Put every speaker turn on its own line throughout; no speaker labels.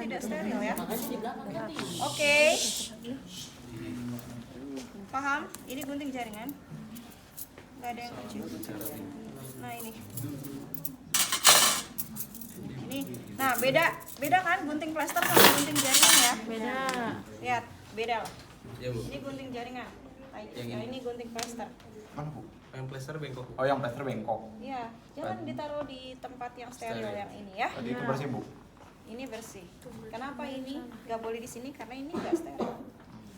tidak steril ya. Oke. Paham? Ini gunting jaringan. Nggak ada yang kecil. Nah ini. Nah beda kan gunting plester sama gunting jaringan ya? Beda. Lihat, beda lah. Ini gunting jaringan. Yang ini gunting plester.
Mana Bu?
Yang plester bengkok.
Oh, yang plester bengkok.
Iya, jangan ditaruh di tempat yang steril yang ini ya.
Tadi itu bersih Bu?
Ini bersih. Kenapa ini nggak boleh di sini? Karena ini nggak steril.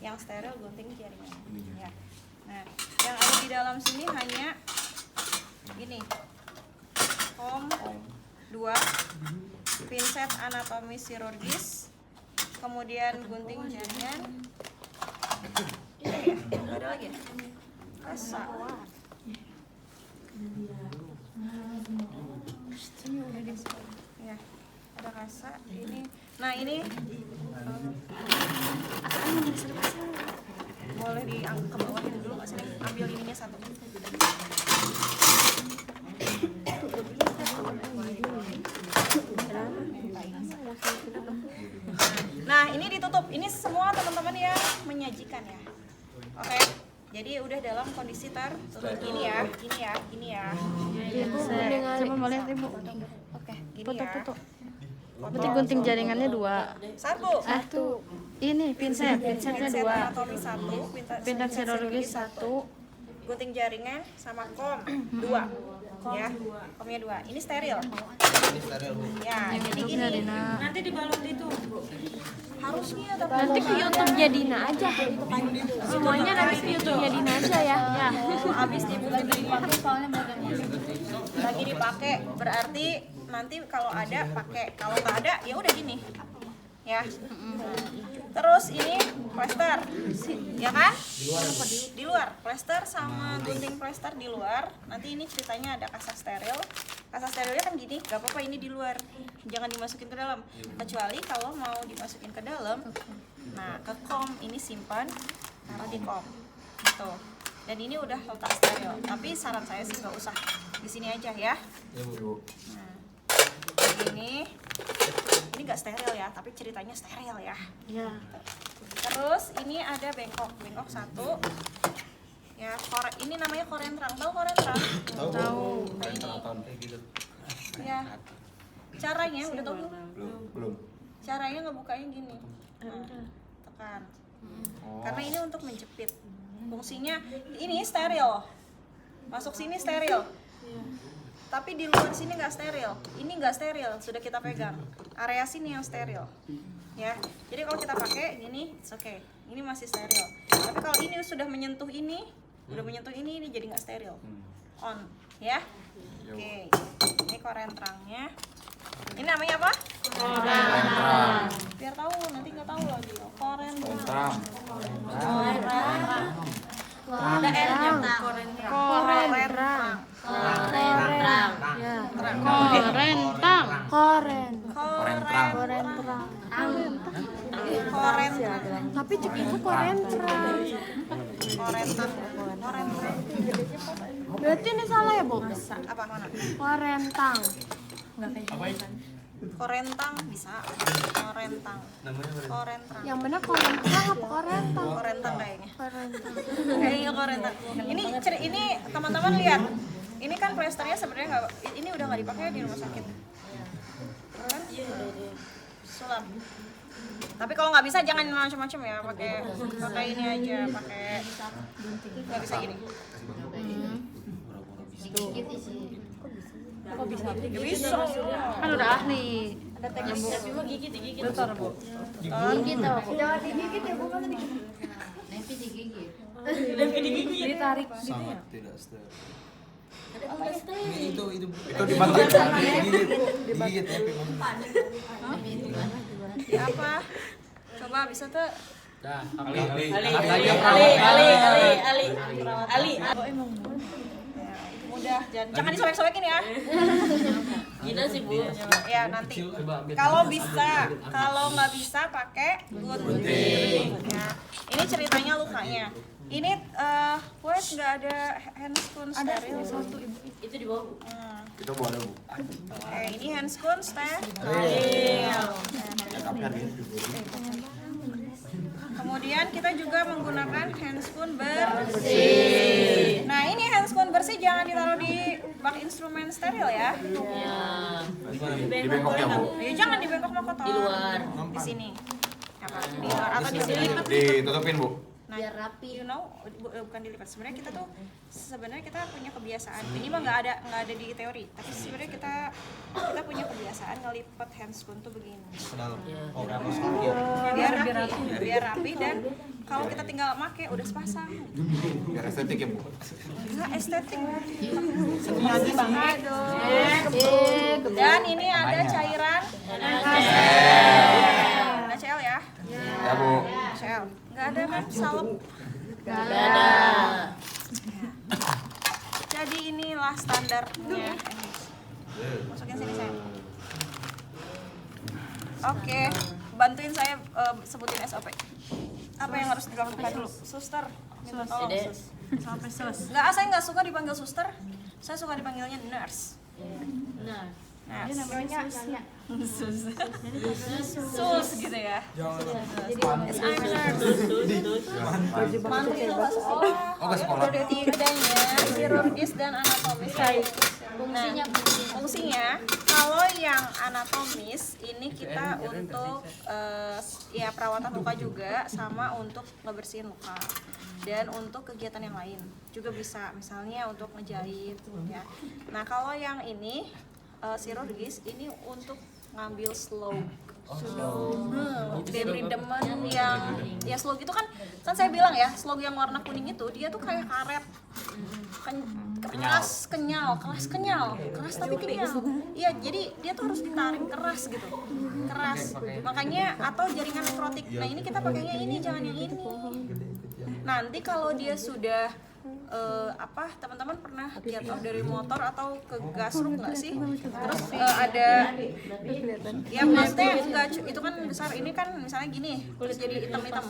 Yang steril gunting jaringan. Ya. Nah, yang ada di dalam sini hanya ini. Kom 2, pinset anatomi chirurgis, kemudian gunting jaringan. Nggak ada lagi. Kasa. Ya, ada kasa. Ini. Nah ini boleh diangkat ke bawah dulu nggak sih? Ambil ininya satu. Nah ini ditutup. Ini semua teman-teman yang menyajikan ya. Oke. Jadi udah dalam kondisi tertutup. Ini ya.
Coba mau lihat Ibu.
Oke, gini
Foto.
ya.
Berarti gunting jaringannya 2.
Satu.
Ini pinsetnya
Pinset
2.
anatomi 1,
Pinset chirurgis 1.
gunting jaringan sama kom 2. Ya, komnya 2. Ini steril.
Ini steril Bu.
Ya, jadi gini.
Nanti dibalut itu.
Harusnya tapi
Nanti ke YouTube-nya Dina aja. Semuanya nanti ke YouTube-nya Dina aja ya. Ya.
habis dipakai soalnya lagi dipakai berarti nanti kalau ada pakai, kalau nggak ada ya udah gini. Ya. Terus ini plester. Ya kan? Di luar. Plester sama gunting plester di luar. Nanti ini ceritanya ada kasa steril. Kasa sterilnya kan gini, gak apa-apa ini di luar. Jangan dimasukin ke dalam. Kecuali kalau mau dimasukin ke dalam. Nah, ke kom ini simpan, taruh di kom. Gitu. Dan ini udah letak steril. Tapi saran saya sih nggak usah. Di sini aja ya.
Ya Bu.
Nah, ini nggak steril ya, tapi ceritanya steril ya.
Ya.
Terus ini ada bengkok 1. Ya, ini namanya korentrang. Tahu korentrang?
Tahu.
Nah, ini.
Kayak gitu.
Ya. Caranya udah tahu belum?
Belum.
Caranya ngebukanya gini. Nah, tekan. Karena ini untuk menjepit. Fungsinya ini steril. Masuk sini steril. Tapi di luar sini nggak steril. Ini nggak steril, sudah kita pegang. Area sini yang steril. Ya. Jadi kalau kita pakai gini, it's okay. Ini masih steril. Tapi kalau ini sudah menyentuh ini, ini jadi nggak steril. On, ya. Oke. Ini korentrangnya. Ini namanya apa?
Korentrang.
Biar tahu, nanti nggak tahu lagi.
Korentrang.
Ada R-nya. Korentrang.
Ya. Korentrang. Tapi cek Ibu korentrang.
Korentrang.
Berarti ini salah ya, Bu?
Apa mana?
Korentang.
Korentang bisa. Korentang.
Namanya apa?
Korentang.
Yang benar korentang apa korentang?
Korentang kayaknya.
Korentang.
Kayaknya korentang. Ini teman-teman lihat. Ini kan plesternya sebenarnya nggak, ini udah nggak dipakai di rumah sakit. Kan? Sulap. Tapi kalau nggak bisa jangan macam-macam ya, pakai ini aja, pakai nggak bisa gini.
Kok bisa?
Nggak bisa.
Kan udah ahli.
Ada tekniknya juga
Gigit.
Bentar, Bu.
Gigit apa Bu?
Jangan digigit ya, Bu.
Nanti digigit.
Ditarik.
Sangat tidak steril.
Ada plester.
Itu
Itu di mana?
Digigit ya.
Ya apa? Coba bisa tuh.
Dah,
Ali. Mudah, jangan disobek-sobekin ya.
Gina sih Bu.
Ya nanti kalau bisa, kalau nggak bisa pakai gunting. Ya. Ini ceritanya lukanya. Ini wait nggak ada handscoon steril.
Itu di bawah Bu.
Kita bawa ada bu.
Oke, ini handscoon steril. Kemudian kita juga menggunakan handscoon bersih. Nah ini handscoon bersih jangan ditaruh di bak instrumen steril ya.
Ya.
Di bengkok ya bu.
Ya jangan di bengkok kotor.
Di luar.
Di sini. Apa? Di luar atau di sini.
Ditutupin bu.
Nah, biar rapi, you know, bukan dilipat. Sebenarnya kita punya kebiasaan. Ini mah nggak ada di teori. Tapi sebenarnya kita punya kebiasaan ngelipat handscoon tuh begini.
Ke dalam.
Ya.
Oh, berapa sekali?
Biar rapi dan kalau kita tinggal make udah sepasang.
Biar estetik ya bu.
Nggak estetik. Lagi banget. Dan ini ada cairan NaCl ya.
Ya bu.
NaCl. Nggak ada kan salep.
Ada.
Jadi inilah standarnya. Masukin sini saya. Oke, bantuin saya sebutin SOP. Apa yang harus dilakukan dulu? Suster, minta tolong.
Dede.
Sampai sus. Nggak, saya nggak suka dipanggil suster. Saya suka dipanggilnya nurse.
Nah.
Nurse. Sus gitu ya. Yes, I'm nurse. Mantu itu nggak sekolah.
Oh ke sekolah.
Udah tiganya chirurgis dan anatomis. Fungsinya kalau yang anatomis ini kita untuk ya perawatan luka juga sama untuk ngebersihin luka dan untuk kegiatan yang lain juga bisa, misalnya untuk ngejahit ya. Nah kalau yang ini chirurgis ini untuk ngambil slug. Debridement yang ya slug itu kan saya bilang ya, slug yang warna kuning itu dia tuh kayak karet. Keras tapi kenyal. Iya, jadi dia tuh harus ditarik keras gitu. Keras. Makanya atau jaringan nekrotik. Nah, ini kita pakainya ini, jangan yang ini. Nanti kalau dia sudah teman-teman pernah jatuh dari motor atau ke gasruk nggak sih? Terus ada ya maksudnya enggak, itu kan besar, ini kan misalnya gini terus jadi hitam-hitam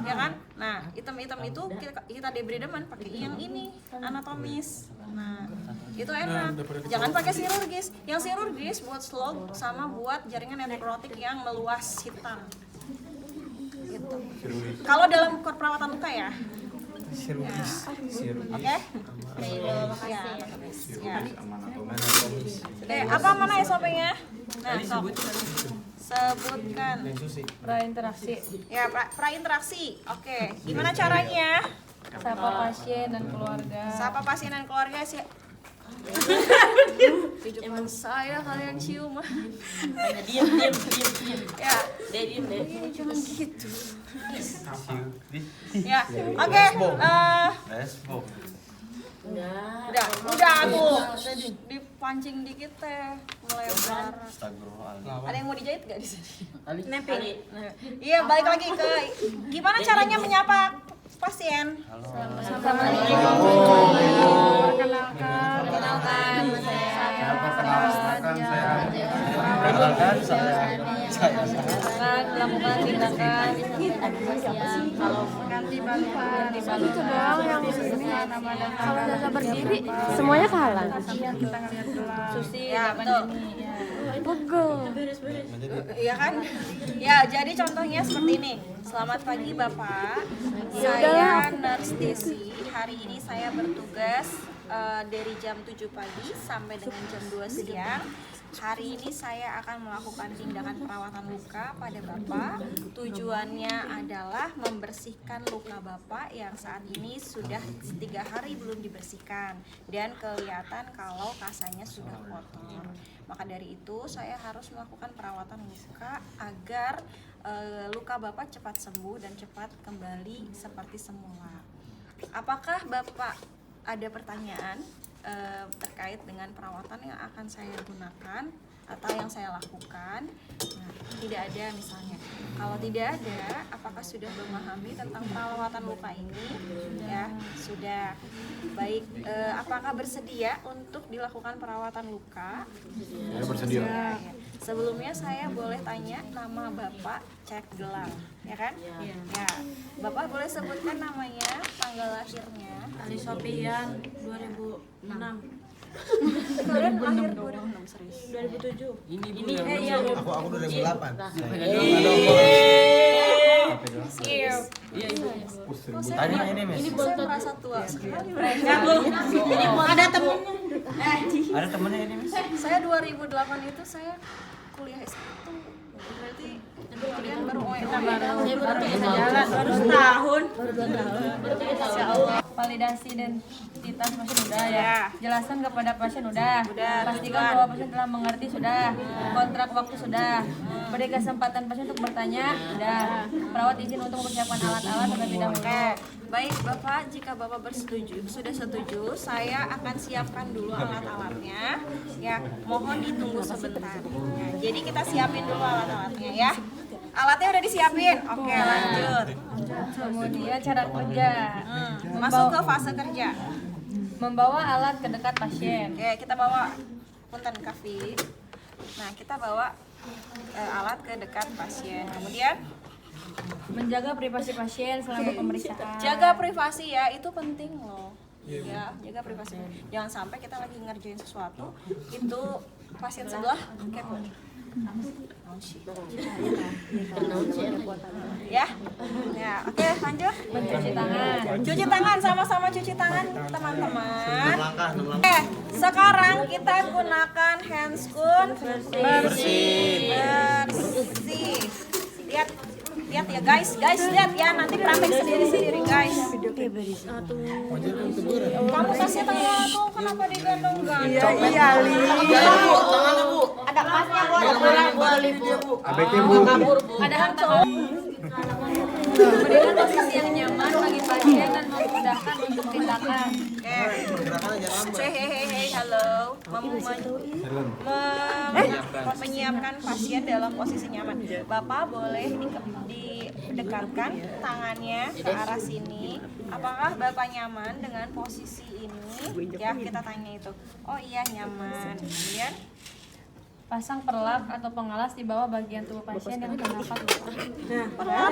ya kan. Nah hitam-hitam itu kita debridement pakai yang ini anatomis. Nah itu enak, jangan pakai chirurgis. Yang chirurgis buat slug sama buat jaringan nekrotik yang meluas hitam gitu. Kalau dalam perawatan luka ya. Oke? Ya. Oke, apa mana SOP-nya? Nah, sok. Sebutkan.
Prainteraksi.
Ya, prainteraksi. Oke, gimana caranya?
Sapa pasien dan keluarga.
Sapa pasien dan keluarga sih. Tunjukkan saya kalian cium.
Diam.
Ya,
Diem.
jangan gitu. Ya, oke. Udah aku dipancing dikit teh melebar. Ada yang mau dijahit nggak di sini?
Neping.
Iya, balik lagi ke gimana caranya menyapa pasien. Perkenalkan saya. Melakukan tindakan ganti balutan.
Itu doang yang kalau nggak berdiri semuanya kalah.
Susi, ya betul.
Pegel.
Iya kan? Ya, jadi contohnya seperti ini. Selamat pagi Bapak.
Ya
Saya Nurse Desi. Hari ini saya bertugas dari jam 7 pagi sampai dengan jam 2 siang. Hari ini saya akan melakukan tindakan perawatan luka pada Bapak. Tujuannya adalah membersihkan luka Bapak yang saat ini sudah 3 hari belum dibersihkan dan kelihatan kalau kasanya sudah kotor. Maka dari itu saya harus melakukan perawatan luka agar luka Bapak cepat sembuh dan cepat kembali seperti semula. Apakah Bapak ada pertanyaan terkait dengan perawatan yang akan saya gunakan atau yang saya lakukan? Nah, tidak ada misalnya. kalau tidak ada, apakah sudah memahami tentang perawatan luka ini? Ya, sudah. Baik, apakah bersedia untuk dilakukan perawatan luka?
Ya, bersedia.
Ya. Sebelumnya saya boleh tanya nama Bapak, cek gelang, ya kan? Ya. Bapak boleh sebutkan namanya, tanggal lahirnya.
Ali Sofian 2006.
Kalian lahir 2006, serius.
2007.
Ini Bu
Ini
yang
iya.
aku 2008.
Serius.
Iya itu.
Tadi ini Mas.
Saya merasa tua sekali.
Ini mau ada temennya.
Ada temennya ini Mas.
Saya 2008 itu saya kuliah S1. Berarti kalian baru
Baru setahun.
Validasi identitas pasien udah ya.
Ya.
Jelaskan kepada pasien udah. Pastikan bahwa pasien telah mengerti sudah. Kontrak waktu sudah. Beri kesempatan pasien untuk bertanya sudah. Perawat izin untuk mempersiapkan alat-alat terlebih dahulu.
Oke, baik Bapak, jika Bapak sudah setuju, saya akan siapkan dulu alat-alatnya. Ya, mohon ditunggu sebentar. Ya, jadi kita siapin dulu alat-alatnya ya. Alatnya udah disiapin. Oke, lanjut.
Kemudian cara kerja.
Masuk ke fase kerja.
Membawa alat ke dekat pasien.
Oke, kita bawa punten kafe. Nah, kita bawa alat ke dekat pasien. Kemudian
Menjaga privasi pasien selama pemeriksaan.
jaga privasi ya, itu penting loh. Ya, jaga privasi. Jangan sampai kita lagi ngerjain sesuatu, itu pasien sebelah kepo. Ya, ya, oke lanjut.
Mencuci tangan.
Cuci tangan, sama-sama cuci tangan teman-teman. Oke, sekarang kita gunakan handscoon bersih. Lihat, lihat ya guys, lihat ya, nanti praktek sendiri-sendiri guys. Kamu kasih tangan aku, kenapa digandong-gandong? Iya, ada pasnya Bu, ada bola.
ABT Bu.
Ada hak cowok. Berikan posisi yang nyaman bagi pasien dan memudahkan untuk tindakan.
Gerakannya jangan lambat.
Say hey, halo. Menyiapkan pasien dalam posisi nyaman. Bapak boleh didekatkan tangannya ke arah sini. Apakah Bapak nyaman dengan posisi ini? Ya, kita tanya itu. Oh iya, nyaman. Kemudian
Pasang perlak atau pengalas di bawah bagian tubuh pasien yang terdapat luka. Ada.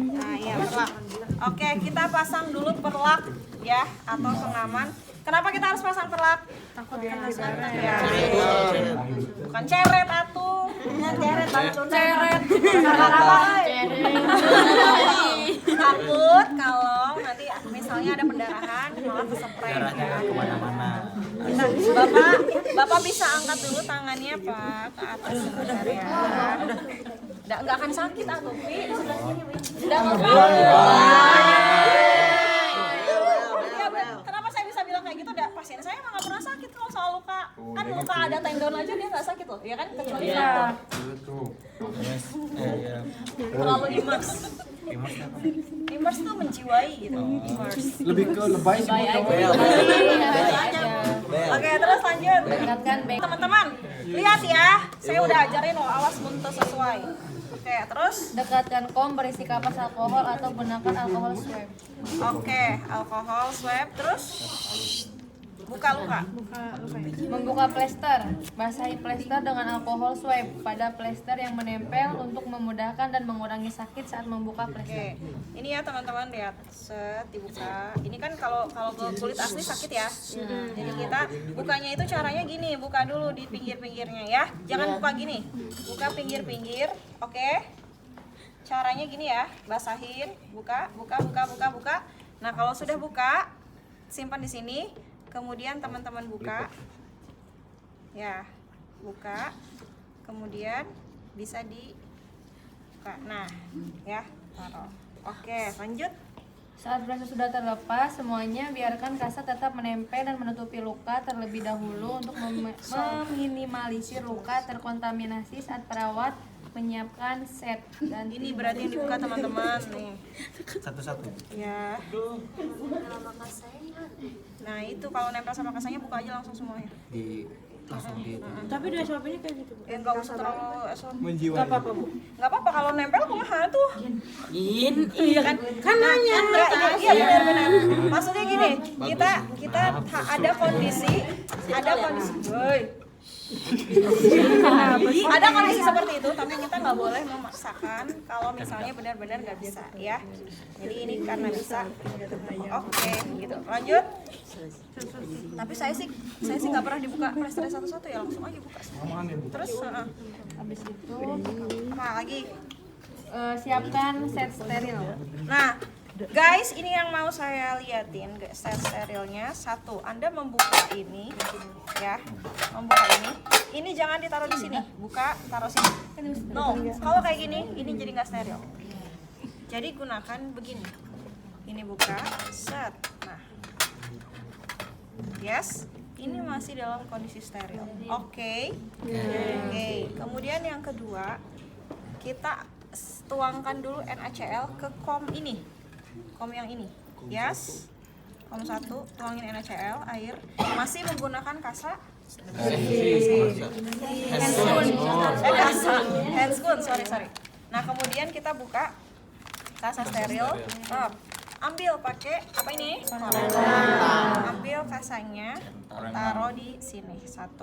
nah, ya, perlak. Oke, kita pasang dulu perlak ya atau pengaman. Kenapa kita harus pasang perlak? Takut kena santet ya. Bukan ceret atuh. Ceret langsung ceret. Takut kalau nanti misalnya ada pendarahan malah kesepret.
Darahnya kemana-mana.
Bapak bisa angkat dulu tangannya Pak ke atas sebentar ya. Nggak akan sakit atuh Pi. Nggak Kenapa saya bisa bilang kayak gitu? Pasien saya emang nggak pernah sakit kalau soal luka. Kan luka ada tendon aja dia nggak sakit loh, ya kan? Kecuali terlalu imers. Imers tuh menjiwai gitu. Imers.
Lebih ke lebay sih Bu.
Oke, terus lanjut.
Dekatkan baik.
Teman-teman, lihat ya. Saya udah ajarin loh, awas muntah sesuai. Oke, terus
Dekatkan kom berisi kapas alkohol atau gunakan alkohol swab.
oke, alkohol swab terus buka luka.
Membuka plester. Basahi plester dengan alkohol swab pada plester yang menempel untuk memudahkan dan mengurangi sakit saat membuka plester.
Oke, ini ya teman-teman lihat, set dibuka. Ini kan kalau ke kulit asli sakit ya. Jadi kita bukanya itu caranya gini, buka dulu di pinggir-pinggirnya ya. Jangan buka gini, buka pinggir-pinggir. Oke, caranya gini ya, basahin, buka. Nah kalau sudah buka, simpan di sini. Kemudian teman-teman buka, ya, buka. Kemudian bisa dibuka. Nah, ya, taruh. Oke, lanjut.
Saat plester sudah terlepas, semuanya biarkan kasa tetap menempel dan menutupi luka terlebih dahulu untuk meminimalisir luka terkontaminasi saat perawat menyiapkan set. Dan
Ini berarti yang dibuka teman-teman nih.
Satu-satu.
Ya. Nah itu kalau nempel sama kasanya buka aja langsung semuanya.
Di langsung gitu.
Tapi di SOP-nya kayak gitu.
Ya nggak usah terlalu SOP.
Enggak apa-apa, Bu.
Nggak apa-apa kalau nempel kumaha tuh.
Iya kan? Kan nanya.
Iya benar-benar. Maksudnya gini, kita ada kondisi, woi. Ada kondisi seperti itu, tapi kita nggak boleh memaksakan kalau misalnya benar-benar nggak bisa, ya. Jadi ini karena bisa, oke, gitu. Lanjut. Tapi saya sih nggak pernah dibuka plester satu-satu ya, langsung aja buka. Terus,
Habis itu
apa lagi?
siapkan set steril.
Nah, guys, ini yang mau saya liatin, set sterilnya. Satu, Anda membuka ini, ya, membuka ini. Ini jangan ditaruh di sini, buka, taruh sini. No, kalau kayak gini, ini jadi nggak steril. Jadi gunakan begini. Ini buka, set. Nah, yes, ini masih dalam kondisi steril. Oke. Kemudian yang kedua, kita tuangkan dulu NaCl ke kom ini. Kom yang ini, yes. Kom 1, tuangin NaCl, air. Masih menggunakan kasa handscoon, sorry. Nah, kemudian kita buka kasa steril. Ambil pakai apa ini? Ambil kasanya, taruh di sini. 1.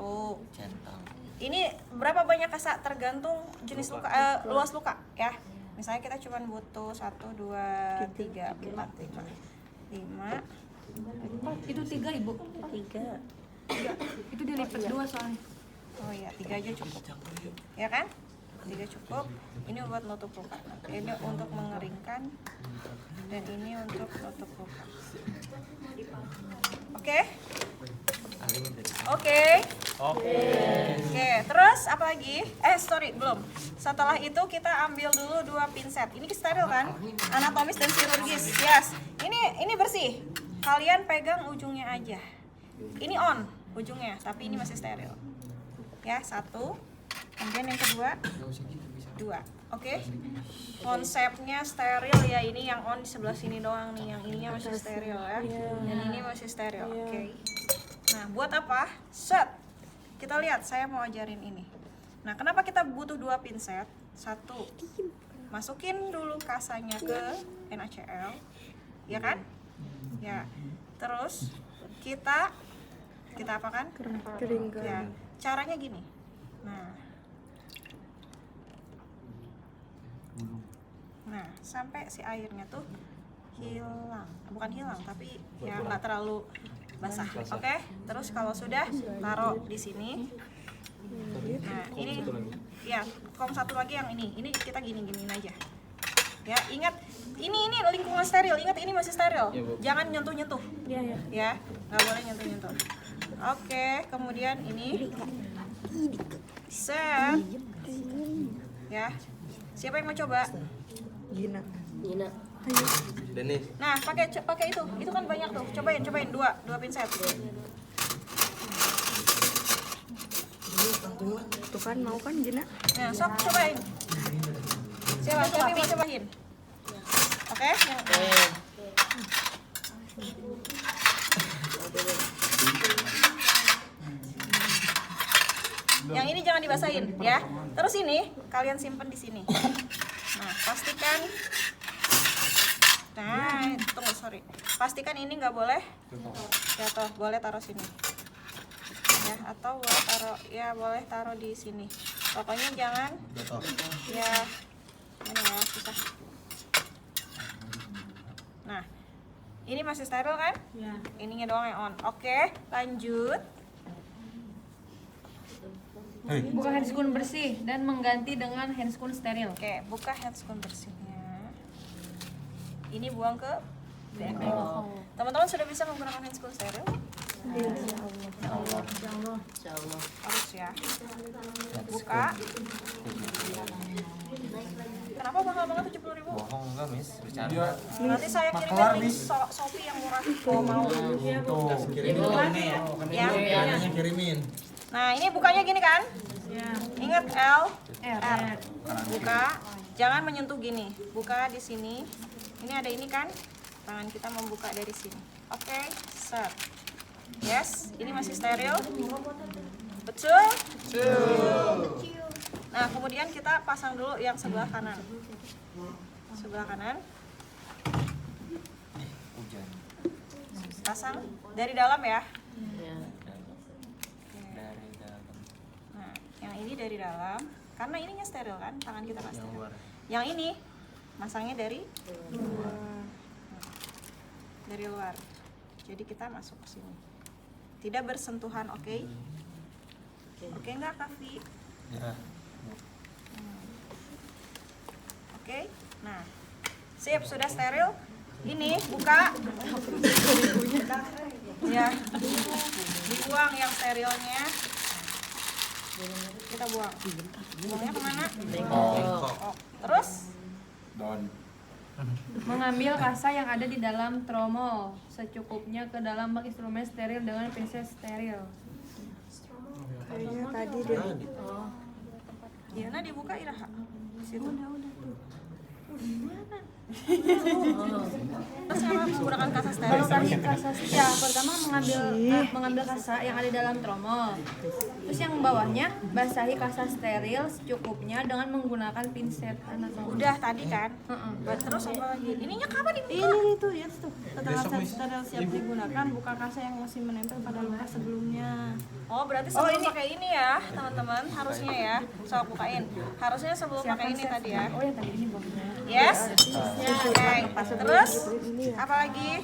Ini berapa banyak kasa tergantung jenis luka, luas luka, ya. Misalnya kita cuma butuh 1, 2, 3, 4, 5.
Itu 3 Ibu. 3. Itu dilipat 2 soalnya.
Oh iya, 3 aja cukup. Ya kan? 3 cukup. Ini buat nutup luka. Ini untuk mengeringkan. Dan ini untuk nutup luka. Oke? Oke, terus apa lagi? Belum. Setelah itu kita ambil dulu 2 pinset. Ini steril kan? Anatomis dan chirurgis. Yes. Ini bersih. Kalian pegang ujungnya aja. Ini on ujungnya, tapi ini masih steril. Ya, 1. Kemudian yang kedua, 2. Oke. Konsepnya steril ya, ini yang on di sebelah sini doang nih, yang ininya masih steril ya. Dan ini masih steril. Oke. Nah, buat apa? Set. Kita lihat, saya mau ajarin ini. Nah, kenapa kita butuh 2 pinset? 1. Masukin dulu kasanya ke NaCl. Ya kan? Ya. Terus kita apakan? Keringkan. Ya. Caranya gini. Nah, sampai si airnya tuh hilang. Bukan hilang, tapi ya nggak terlalu basah. Oke? Terus kalau sudah, taruh di sini. Nah, ini ya, kom 1 lagi yang ini. Ini kita gini-giniin aja. Ya, ingat ini lingkungan steril. Ingat ini masih steril. Jangan nyentuh-nyentuh. Ya, nggak boleh nyentuh-nyentuh. Oke, kemudian ini set. Ya. Siapa yang mau coba?
Gina.
Denis.
Nah, pakai itu. Itu kan banyak tuh. Cobain 2 pinset.
Tuh kan mau kan Gina?
Nah, sok cobain. Siapa mau cobain? Oke? Yang ini jangan dibasahin ya. Terus ini kalian simpen di sini. Nah, pastikan. Nah, tunggu, pastikan ini nggak boleh jatuh. Boleh taruh sini. Ya, atau boleh taruh di sini. Pokoknya jangan ya. Mana ya, susah. Nah, ini masih steril kan?
Ya.
Ininya doang yang on. Oke, lanjut.
Buka handscoon bersih dan mengganti dengan handscoon steril.
Oke, buka handscoon bersihnya. Ini buang ke BMX. Teman-teman sudah bisa menggunakan handscoon steril?
Insya Allah.
Harus ya. Buka. Kenapa mahal banget 70.000?
Bohong enggak, Miss? Bercanda.
Nanti saya kirimkan link Shopee yang murah kalau mau.
Tuh, kirimin ya.
Ya.
Kirimin.
Nah, ini bukanya gini kan?
Ya.
Ingat L, R. Buka, jangan menyentuh gini. Buka di sini. Ini ada ini kan? Tangan kita membuka dari sini. Oke, set. Yes, ini masih steril. Betul? Nah, kemudian kita pasang dulu yang sebelah kanan. Sebelah kanan. Pasang dari dalam ya. Nah, yang ini dari dalam. Karena ininya steril kan, tangan kita nggak steril. Yang ini masangnya dari luar. Jadi kita masuk ke sini. Tidak bersentuhan, oke? Oke nggak, Kavi? Oke. Nah, sip, sudah steril. Ini buka. Ya, dibuang yang sterilnya. Kita buang. Buangnya kemana? Oh. Terus?
Daun.
Mengambil kasa yang ada di dalam tromol secukupnya ke dalam bak instrumen steril dengan pinset steril.
Kayaknya tadi deh.
Gimana dibuka Iraha? Situ. Terus sama menggunakan kasa steril.
Basahi kasa ya, pertama mengambil kasa yang ada di dalam tromol. Terus yang bawahnya basahi kasa steril secukupnya dengan menggunakan pinset anatomi.
Udah tadi kan? Terus apa lagi? Ininya kapan dibuka?
Ini nih tuh, ya tuh. Setelah steril siap digunakan, buka kasa yang masih menempel pada luka sebelumnya.
Oh, berarti sebelum pakai ini ya, teman-teman. Harusnya ya. Sok bukain. Harusnya sebelum pakai ini tadi ya.
Oh, yang tadi ini bawahnya.
Yes? Oke. Terus apa lagi?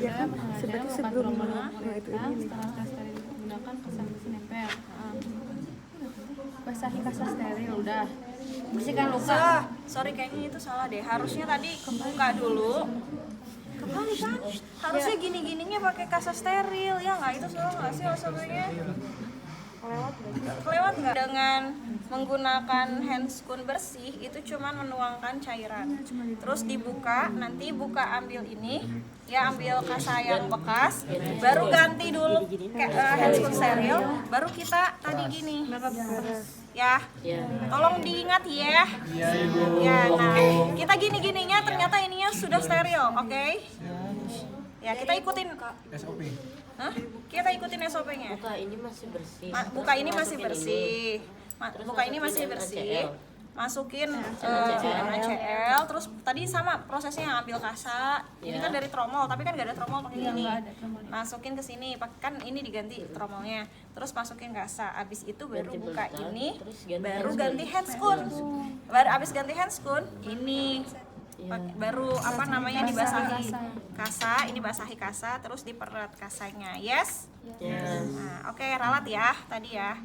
Ya, seperti sebelum itu ini.
Setelah kasa steril digunakan kasa masih nempel. Basahi kasa steril udah. Bersihkan luka.
Sorry kayaknya itu salah deh. Harusnya tadi buka dulu. Kembali kan? Harusnya gini-gininya pakai kasa steril ya nggak? Itu salah nggak sih sebenarnya? Kelewat nggak? Dengan menggunakan handscoon bersih itu cuman menuangkan cairan. Terus dibuka, nanti buka ambil ini, ya ambil kasa yang bekas, baru ganti dulu handscoon steril, baru kita tadi gini. Ya, tolong diingat ya. Ya, nah kita gini-gininya ternyata ininya sudah steril, oke? Ya kita ikutin.
SOP.
Hah? Kita ikutin SOP-nya.
Buka ini masih bersih.
Buka ini masih bersih. Buka ini masih bersih. Masukin NaCl. Terus tadi sama prosesnya yang ambil kasa. Ini kan dari tromol, tapi kan nggak ada tromol pakai ini. Masukin ke sini, kan ini diganti tromolnya. Terus masukin kasa. Abis itu baru buka ini, baru ganti handscoon. Baru abis ganti handscoon, ini baru apa namanya dibasahi kasa, ini basahi kasa, terus diperat kasanya. Yes? Nah, oke, ralat ya tadi ya.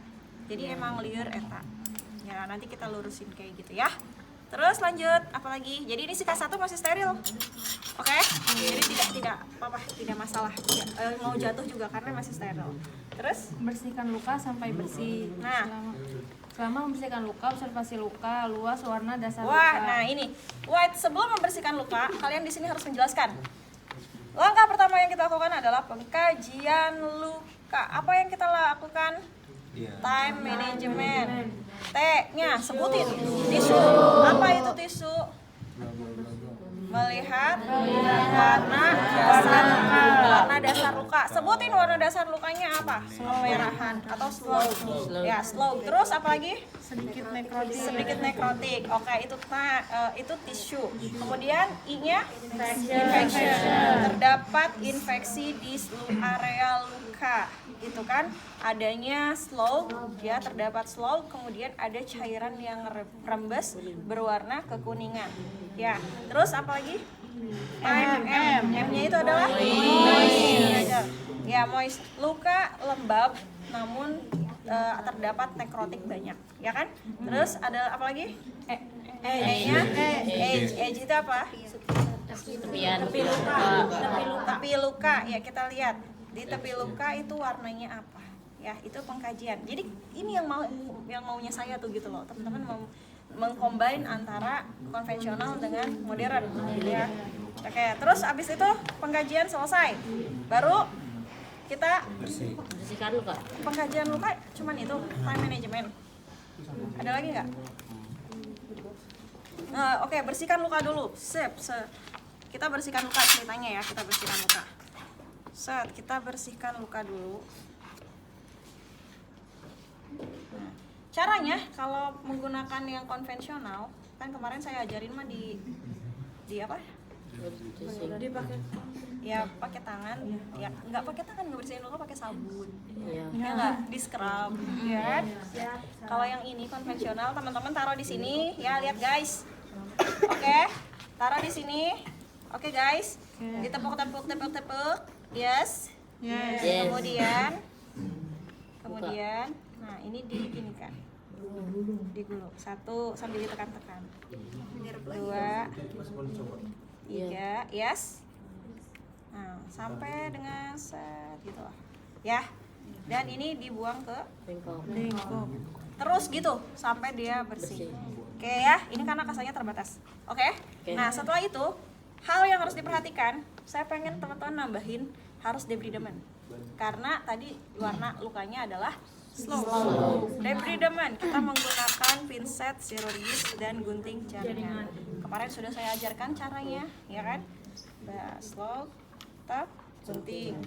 Jadi emang liur eta. Ya, nanti kita lurusin kayak gitu ya. Terus lanjut, apalagi? Jadi ini si kasa tuh masih steril. Oke? Jadi tidak apa-apa, tidak masalah. Mau jatuh juga karena masih steril. Terus
Bersihkan luka sampai bersih.
Nah.
Selama membersihkan luka, observasi luka, luas, warna, dasar luka.
wah, nah ini. Wah, sebelum membersihkan luka, kalian di sini harus menjelaskan. Langkah pertama yang kita lakukan adalah pengkajian luka. Apa yang kita lakukan? Time management. T-nya sebutin. Tisu. Apa itu tisu? Melihat warna dasar luka. Sebutin warna dasar lukanya apa? Kemerahan atau slow. Ya, slow. Terus apa lagi? Sedikit nekrotik. Oke, itu tisu. Kemudian I-nya infection. Terdapat infeksi di seluruh area luka. Itu kan adanya slow, ya terdapat slow, kemudian ada cairan yang rembes berwarna kekuningan. Ya, terus apa lagi? M-nya itu adalah moist. Ya, moist. Luka lembab namun terdapat nekrotik banyak, ya kan? Terus ada apa lagi? E-nya age itu apa? Tepi luka. Ya, kita lihat di tepi luka itu warnanya apa? Ya, itu pengkajian. Jadi ini yang maunya saya tuh gitu loh, teman-teman mau mengcombine antara konvensional dengan modern, ya. Oke, terus abis itu pengkajian selesai, baru kita
Bersihkan luka.
pengkajian luka cuman itu time management. Ada lagi nggak? Oke, bersihkan luka dulu. Kita bersihkan luka ceritanya ya, kita bersihkan luka. Kita bersihkan luka dulu. Nah, caranya kalau menggunakan yang konvensional, kan kemarin saya ajarin mah di apa?
Dipakai.
Ya pakai tangan, ya nggak pakai tangan, nggak bersihin luka pakai sabun,
Iya.
ya nggak di scrub, ya kan? Kalau yang ini konvensional, teman-teman taruh di sini, ya lihat guys, oke, taruh di sini, oke guys, ditepuk, yes,
Yes.
kemudian, nah ini digini kan, digulung, 1 sambil ditekan-tekan, 2, 3, yes. Nah, sampai dengan set gitu lah. Ya. Dan ini dibuang ke
Bengkok.
terus gitu sampai dia bersih. Oke ya, ini karena kasanya terbatas. Oke?
Oke.
Nah, setelah itu hal yang harus diperhatikan, saya pengen teman-teman nambahin harus debridement. Karena tadi warna lukanya adalah slow. Debridement kita menggunakan pinset, chirurgis dan gunting jaringan. Kemarin sudah saya ajarkan caranya, ya kan? Slow, tap, gunting.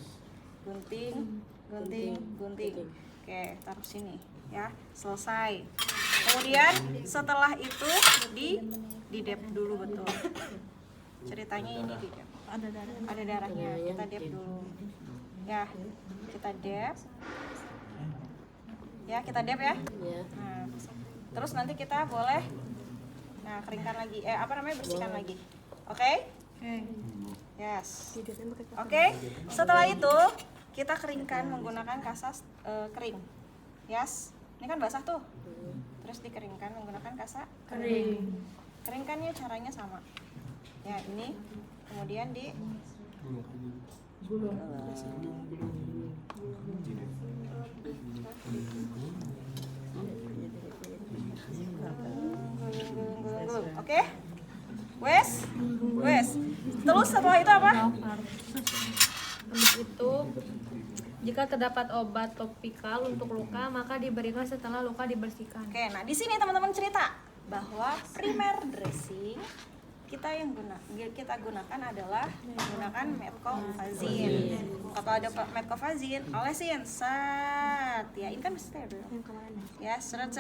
Oke, taruh sini ya. Selesai. Kemudian setelah itu di dep dulu betul. Ceritanya ini di dep. Ada darahnya. Kita dep dulu. Ya, kita dep. Ya, kita dep ya.
Ya.
Nah, terus nanti kita boleh keringkan lagi. Bersihkan lagi. Oke? Yes. Oke. Setelah itu kita keringkan menggunakan kasa kering. Yes. Ini kan basah tuh. Terus dikeringkan menggunakan kasa kering. Keringkannya caranya sama. Ya, ini kemudian di Oke? Wes. Terus setelah itu apa?
Habis itu, jika terdapat obat topikal untuk luka, maka diberikan setelah luka dibersihkan.
Oke, nah di sini teman-teman cerita bahwa primer dressing kita gunakan adalah menggunakan metcofazin. Kalau ada metcofazin, olesin, set. Ya, ini kan steril. Ya, seret.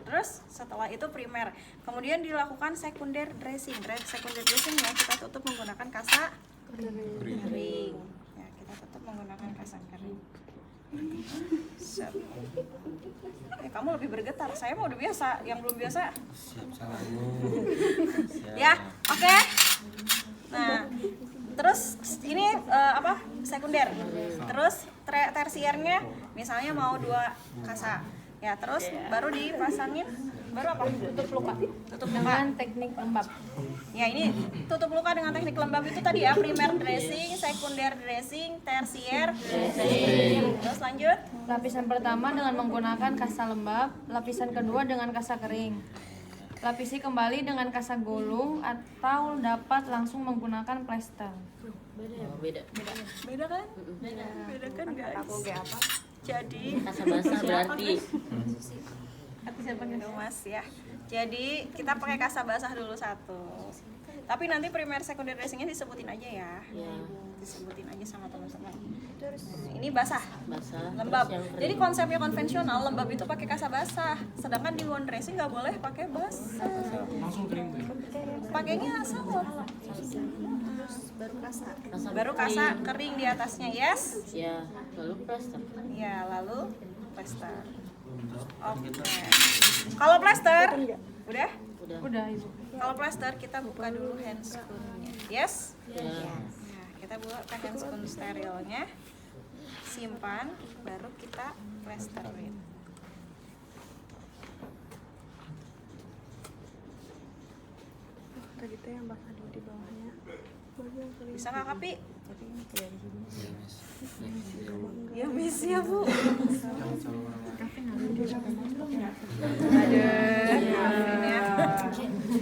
Terus setelah itu primer. Kemudian dilakukan sekunder dressing. Sekunder dressingnya kita tutup menggunakan kasa kering. Ya, kita tutup menggunakan kasa kering. Set. Kamu lebih bergetar. Saya mau udah biasa. Yang belum biasa. Ya, oke. Nah, terus ini sekunder. Terus tersiernya misalnya mau 2 kasa. Ya, terus baru dipasangin tutup luka
Dengan teknik lembab.
ya. Ini tutup luka dengan teknik lembab itu tadi ya, primer dressing, sekunder dressing, tersier dressing. Terus lanjut.
Lapisan pertama dengan menggunakan kasa lembab, lapisan kedua dengan kasa kering. Lapisi kembali dengan kasa gulung atau dapat langsung menggunakan plester.
Beda.
Beda kan guys? Jadi
Kasa basah berarti.
Mas ya. Jadi kita pakai kasa basah dulu 1. Tapi nanti primer sekunder dressingnya disebutin aja ya.
Ya.
Disebutin aja sama teman-teman. Ini basah,
Basah.
lembab.
Terus yang kering.
Jadi konsepnya konvensional, lembab itu pakai kasa basah. Sedangkan di wound dressing nggak boleh pakai basah. Pakainya sama. Baru kasa kering di atasnya, yes?
Ya, lalu plester.
Ya, lalu plester. Oke. Kalau plester, udah?
Udah Ibu.
Kalau plester kita buka dulu handscoon-nya, yes?
Ya.
Nah, kita buka handscoon sterilnya, simpan, baru kita plesterin.
Tadi tuh yang basah di bawahnya. Bagian kering.
Bisa nggak Kapi? Ya miss ya Bu.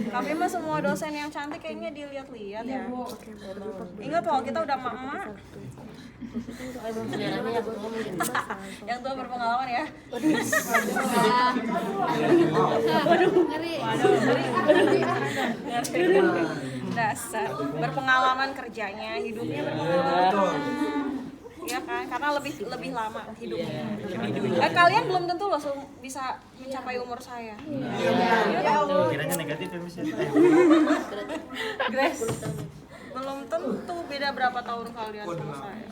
Kapi mah semua dosen yang cantik kayaknya dilihat-lihat ya. Ingat loh, kita udah emak-emak.
Sejarahnya yang ngomong gini.
Yang tua berpengalaman ya. Dasar berpengalaman kerjanya, hidupnya berpengalaman. ya kan? Karena lebih lama hidupnya. Kalian belum tentu loh bisa mencapai umur saya.
Kiranya negatif ya Miss.
Grace. Belum tentu, beda berapa tahun kalian sama saya?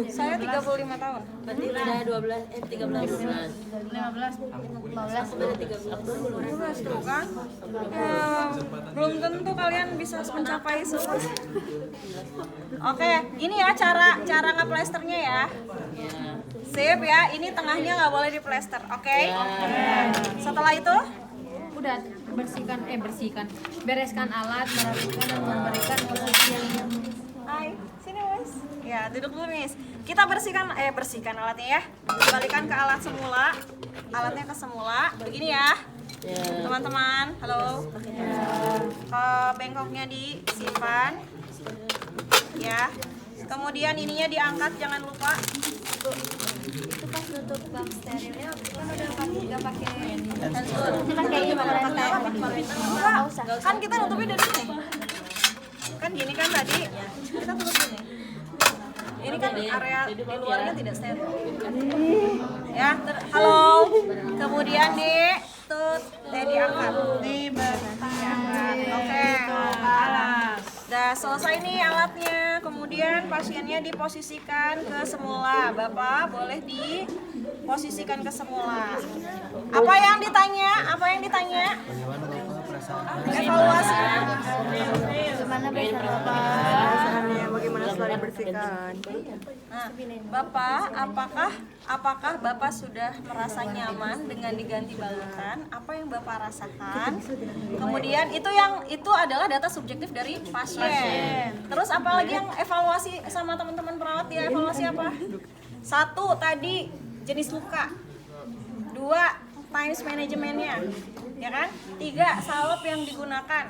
Saya 35 tahun.
Berarti udah 13.
15.
Aku beda 13.
Tuh kan? Ya, belum tentu kalian bisa mencapai umur. Oke, ini ya cara ngeplasternya ya. Sip ya, ini tengahnya nggak boleh diplester, oke? Setelah itu,
Udah bereskan alat, merapikan dan memberikan posisi yang
hai, sini Miss. Ya, duduk dulu Miss. Kita bersihkan alatnya ya. Kembalikan ke alat semula. Alatnya ke semula. Begini ya. Teman-teman, halo. Bengkoknya disimpan. Ya. Kemudian ininya diangkat, jangan lupa.
Itu pas nutup bak sterilnya kan udah pakai
Handphone.
pakai ini
Enggak, kan kita nutupnya dari sini. Kan gini kan tadi, kita tutup gini. Ini kan area di luarnya tidak steril. Ya, halo. Kemudian diangkat. Diangkat. Oke. Udah selesai nih alatnya. Kemudian pasiennya diposisikan ke semula. Bapak boleh diposisikan ke semula. Apa yang ditanya? Evaluasi.
gimana biasa Bapak?
Bagaimana setelah dibersihkan?
Nah, Bapak, apakah Bapak sudah merasa nyaman dengan diganti balutan? Apa yang Bapak rasakan? Kemudian itu adalah data subjektif dari pasien. Terus apalagi yang evaluasi sama teman-teman perawat, dia evaluasi apa? 1 tadi jenis luka. 2 times manajemennya, ya kan? 3 salep yang digunakan,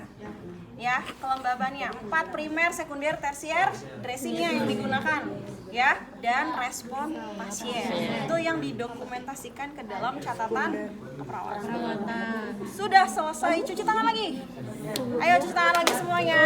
ya, kelembabannya. 4 primer, sekunder, tersier, dressingnya yang digunakan, ya, dan respon pasien. Itu yang didokumentasikan ke dalam catatan perawatan. Sudah selesai, cuci tangan lagi. Ayo cuci tangan lagi semuanya.